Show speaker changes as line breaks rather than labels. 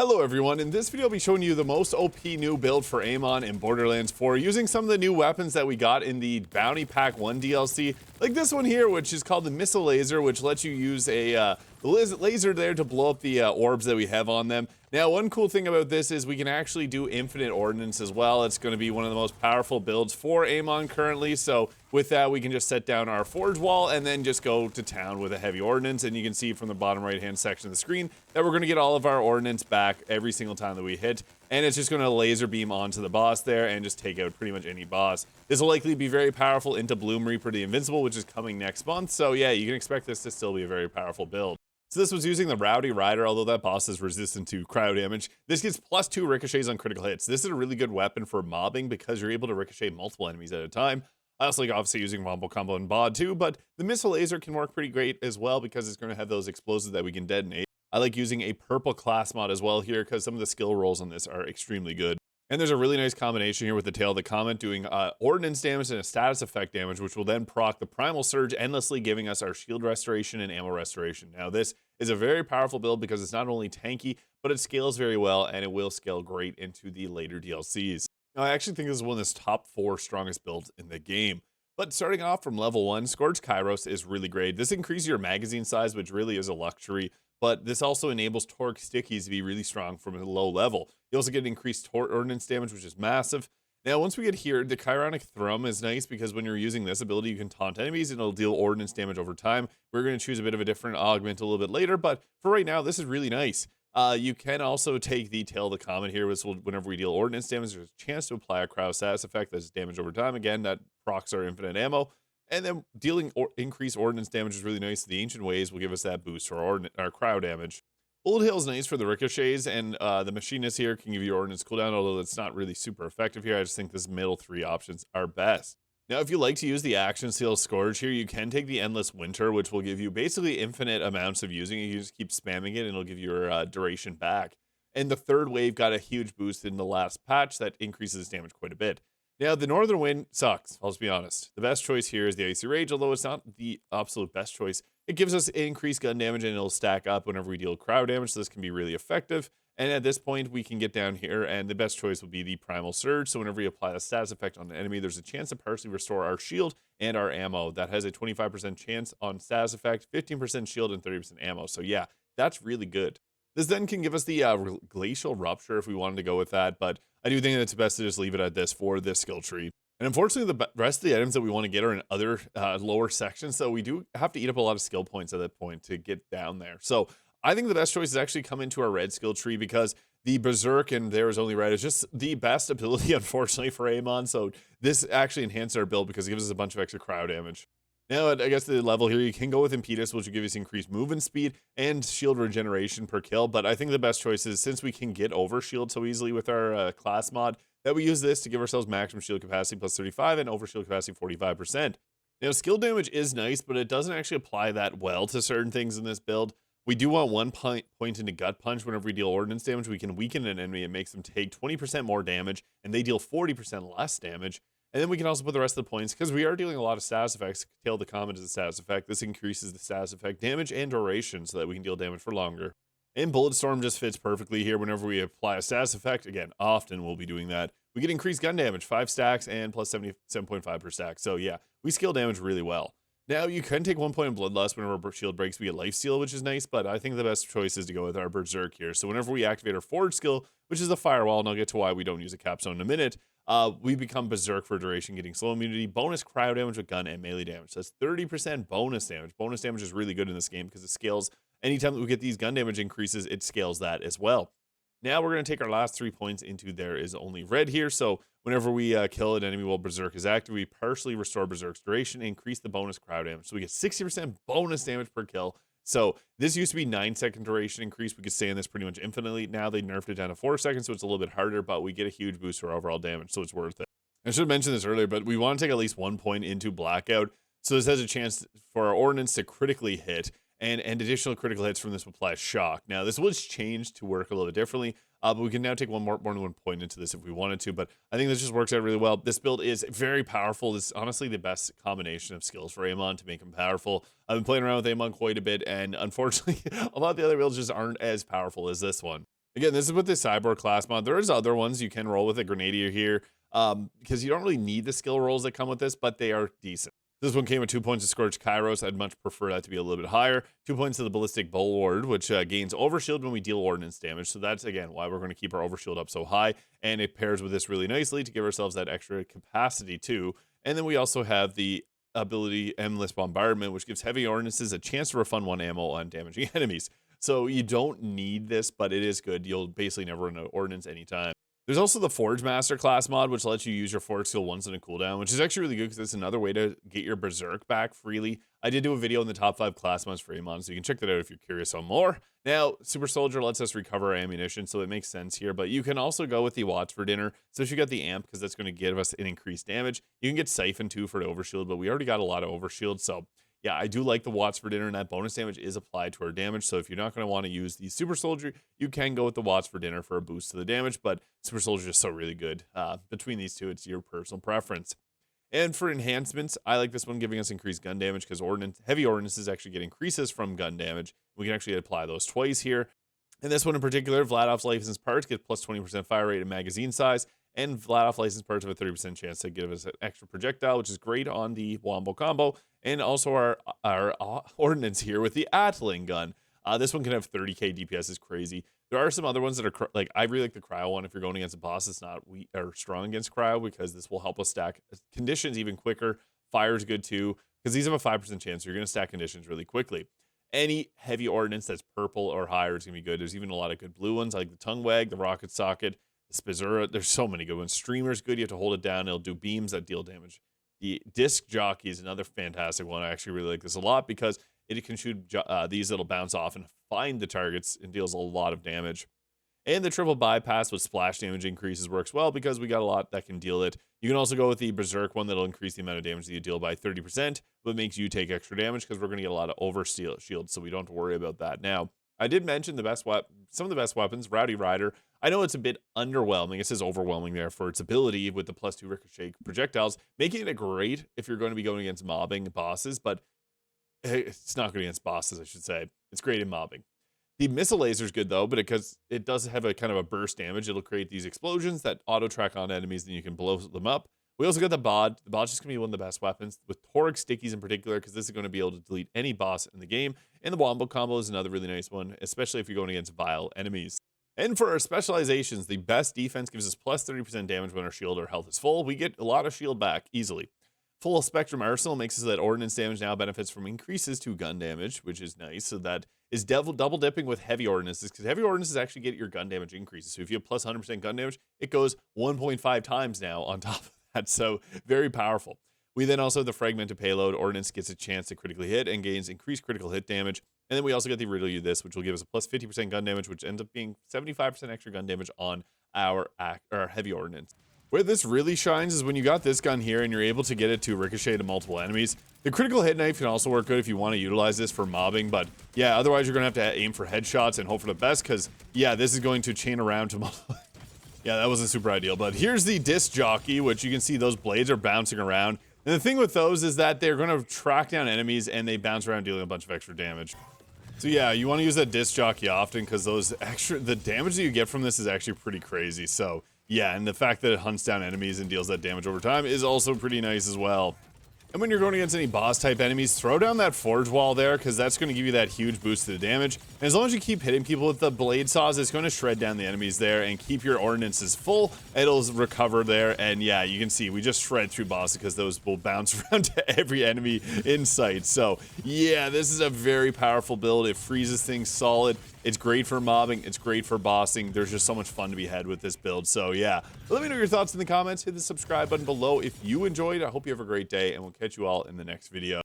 Hello everyone, in this video I'll be showing you the most OP new build for Amon in Borderlands 4 using some of the new weapons that we got in the Bounty Pack 1 DLC, like this one here, which is called the Missile Laser, which lets you use a laser there to blow up the orbs that we have on them. Now, one cool thing about this is we can actually do infinite ordnance as well. It's going to be one of the most powerful builds for Amon currently, so with that we can just set down our forge wall and then just go to town with a heavy ordnance, and you can see from the bottom right hand section of the screen that we're going to get all of our ordnance back every single time that we hit, and it's just going to laser beam onto the boss there and just take out pretty much any boss. This will likely be very powerful into Bloom Reaper the Invincible, which is coming next month, so yeah, you can expect this to still be a very powerful build. So this was using the Rowdy Rider, although that boss is resistant to cryo damage. This gets +2 ricochets on critical hits. This is a really good weapon for mobbing because you're able to ricochet multiple enemies at a time. I also like obviously using Wombo Combo and Bod too, but the Missile Laser can work pretty great as well because it's going to have those explosives that we can detonate. I like using a purple class mod as well here because some of the skill rolls on this are extremely good. And there's a really nice combination here with the Tail of the Comet doing ordnance damage and a status effect damage, which will then proc the Primal Surge, endlessly giving us our shield restoration and ammo restoration. Now, this is a very powerful build because it's not only tanky, but it scales very well, and it will scale great into the later DLCs. Now, I actually think this is one of the top 4 strongest builds in the game. But starting off from level 1, Scourge Kairos is really great. This increases your magazine size, which really is a luxury, but this also enables Torque Stickies to be really strong from a low level. You also get increased ordnance damage, which is massive. Now, once we get here, the Chironic Thrum is nice because when you're using this ability, you can taunt enemies and it'll deal ordnance damage over time. We're going to choose a bit of a different augment a little bit later, but for right now, this is really nice. You can also take the Tail of the Comet here, which will, whenever we deal ordnance damage, there's a chance to apply a cryo status effect that's damage over time. Again, that procs our infinite ammo. And then dealing increased ordnance damage is really nice. The Ancient Ways will give us that boost for our cryo damage. Bullet Hail is nice for the ricochets, and the Machinist here can give you ordnance cooldown, although it's not really super effective here. I just think this middle 3 options are best. Now, if you like to use the Action Seal Scourge here, you can take the Endless Winter, which will give you basically infinite amounts of using it. You just keep spamming it, and it'll give your duration back. And the third wave got a huge boost in the last patch that increases damage quite a bit. Now, the Northern Wind sucks, I'll just be honest. The best choice here is the Icy Rage, although it's not the absolute best choice. It gives us increased gun damage, and it'll stack up whenever we deal cryo damage, so this can be really effective. And at this point, we can get down here, and the best choice would be the Primal Surge. So whenever we apply the status effect on the enemy, there's a chance to partially restore our shield and our ammo. That has a 25% chance on status effect, 15% shield, and 30% ammo. So yeah, that's really good. This then can give us the Glacial Rupture if we wanted to go with that, but I do think that it's best to just leave it at this for this skill tree. And unfortunately, the rest of the items that we want to get are in other lower sections, so we do have to eat up a lot of skill points at that point to get down there. So I think the best choice is actually come into our red skill tree because the Berserk and There Is Only Red is just the best ability, unfortunately, for Amon. So this actually enhances our build because it gives us a bunch of extra cryo damage. Now, I guess the level here, you can go with Impetus, which will give us increased movement speed and shield regeneration per kill. But I think the best choice is, since we can get over shield so easily with our class mod, that we use this to give ourselves maximum shield capacity plus 35 and over shield capacity 45%. Now, skill damage is nice, but it doesn't actually apply that well to certain things in this build. We do want 1 point into Gut Punch. Whenever we deal ordnance damage, we can weaken an enemy and makes them take 20% more damage, and they deal 40% less damage. And then we can also put the rest of the points, because we are dealing a lot of status effects. Tail of the Comet is a status effect. This increases the status effect damage and duration so that we can deal damage for longer. And Bulletstorm just fits perfectly here whenever we apply a status effect. Again, often we'll be doing that. We get increased gun damage, 5 stacks and plus 77.5 per stack. So yeah, we scale damage really well. Now, you can take 1 point in Bloodlust whenever our shield breaks. We get Lifesteal, which is nice, but I think the best choice is to go with our Berserk here. So whenever we activate our Forge skill, which is the Firewall, and I'll get to why we don't use a Capstone in a minute, we become Berserk for duration, getting slow immunity, bonus cryo damage with gun, and melee damage. So that's 30% bonus damage. Bonus damage is really good in this game because it scales. Anytime that we get these gun damage increases, it scales that as well. Now we're going to take our last 3 points into There Is Only Red here. So whenever we kill an enemy while Berserk is active, we partially restore Berserk's duration and increase the bonus cryo damage. So we get 60% bonus damage per kill. So this used to be 9-second duration increase. We could stay in this pretty much infinitely. Now they nerfed it down to 4 seconds, so it's a little bit harder, but we get a huge boost for overall damage, so it's worth it. I should have mentioned this earlier, but we want to take at least 1 point into Blackout. So this has a chance for our ordnance to critically hit, and additional critical hits from this will apply shock. Now, this was changed to work a little bit differently, but we can now take more than 1 point into this if we wanted to, but I think this just works out really well. This build is very powerful. This is honestly the best combination of skills for Amon to make him powerful. I've been playing around with Amon quite a bit, and unfortunately, a lot of the other builds just aren't as powerful as this one. Again, this is with the Cyborg class mod. There is other ones you can roll with a Grenadier here, because you don't really need the skill rolls that come with this, but they are decent. This one came with 2 points of Scorched Kairos. I'd much prefer that to be a little bit higher. 2 points of the Ballistic Bulwark, which gains Overshield when we deal Ordnance damage. So that's, again, why we're going to keep our Overshield up so high. And it pairs with this really nicely to give ourselves that extra capacity, too. And then we also have the ability Endless Bombardment, which gives heavy ordnances a chance to refund 1 ammo on damaging enemies. So you don't need this, but it is good. You'll basically never run out of ordnance anytime. There's also the Forge Master class mod, which lets you use your Forge skill once in a cooldown, which is actually really good because it's another way to get your Berserk back freely. I did do a video in the top 5 class mods for Amon, so you can check that out if you're curious on more. Now, Super Soldier lets us recover our ammunition, so it makes sense here, but you can also go with the Watts for Dinner. So if you got the Amp, because that's going to give us an increased damage. You can get Siphon too for the Overshield, but we already got a lot of Overshield, so yeah, I do like the Watts for Dinner, and that bonus damage is applied to our damage. So if you're not going to want to use the Super Soldier, you can go with the Watts for Dinner for a boost to the damage, but Super Soldier is so really good. Between these two, it's your personal preference. And for enhancements, I like this one giving us increased gun damage because heavy ordnances actually get increases from gun damage. We can actually apply those twice here. And this one in particular, Vladov's licensed parts get plus 20% fire rate and magazine size, and Vladov licensed parts have a 30% chance to give us an extra projectile, which is great on the Wombo combo, and also our ordnance here with the Atling gun. This one can have 30k DPS, is crazy. There are some other ones that are like, I really like the cryo one if you're going against a boss that's not weak or strong against cryo, because this will help us stack conditions even quicker. Fire is good too, because these have a 5% chance, so you're going to stack conditions really quickly. Any heavy ordnance that's purple or higher is going to be good. There's even a lot of good blue ones, like the Tongue Wag, the Rocket Socket, the Spizura. There's so many good ones. Streamer's good. You have to hold it down. It'll do beams that deal damage. The Disc Jockey is another fantastic one. I actually really like this a lot because it can shoot these that'll bounce off and find the targets and deals a lot of damage. And the Triple Bypass with splash damage increases works well because we got a lot that can deal it. You can also go with the Berserk one that'll increase the amount of damage that you deal by 30%, but makes you take extra damage because we're going to get a lot of overshield, so we don't have to worry about that. Now, I did mention some of the best weapons, Rowdy Rider. I know it's a bit underwhelming. It says overwhelming there for its ability with the +2 ricochet projectiles, making it great if you're going to be going against mobbing bosses, but it's not good against bosses, I should say. It's great in mobbing. The missile laser is good though, but because it does have a kind of a burst damage, it'll create these explosions that auto track on enemies, and you can blow them up. We also got the bod. The bod's just gonna be one of the best weapons with Torgue stickies in particular, because this is going to be able to delete any boss in the game. And the Wombo combo is another really nice one, especially if you're going against vile enemies. And for our specializations, the best defense gives us plus 30% damage when our shield or health is full. We get a lot of shield back easily. Full Spectrum Arsenal makes it so that ordnance damage now benefits from increases to gun damage, which is nice. So that is double dipping with heavy ordnances, because heavy ordnances actually get your gun damage increases. So if you have plus 100% gun damage, it goes 1.5 times now on top of that. So very powerful. We then also have the Fragmented Payload. Ordnance gets a chance to critically hit and gains increased critical hit damage. And then we also get the Riddle You This, which will give us a plus 50% gun damage, which ends up being 75% extra gun damage on our heavy ordnance. Where this really shines is when you got this gun here and you're able to get it to ricochet to multiple enemies. The critical hit knife can also work good if you want to utilize this for mobbing, but yeah, otherwise you're going to have to aim for headshots and hope for the best, because yeah, this is going to chain around to multiple. Yeah, that wasn't super ideal, but here's the Disc Jockey, which you can see those blades are bouncing around. And the thing with those is that they're going to track down enemies and they bounce around, dealing a bunch of extra damage. So yeah, you want to use that Disc Jockey often, because the damage that you get from this is actually pretty crazy. So yeah, and the fact that it hunts down enemies and deals that damage over time is also pretty nice as well. And when you're going against any boss type enemies, throw down that Forge Wall there, because that's going to give you that huge boost to the damage. And as long as you keep hitting people with the blade saws, it's going to shred down the enemies there and keep your ordnances full. It'll recover there, and yeah, you can see we just shred through bosses because those will bounce around to every enemy in sight. So yeah, this is a very powerful build. It freezes things solid. It's great for mobbing. It's great for bossing. There's just so much fun to be had with this build. So yeah, let me know your thoughts in the comments. Hit the subscribe button below if you enjoyed. I hope you have a great day, and we'll catch you all in the next video.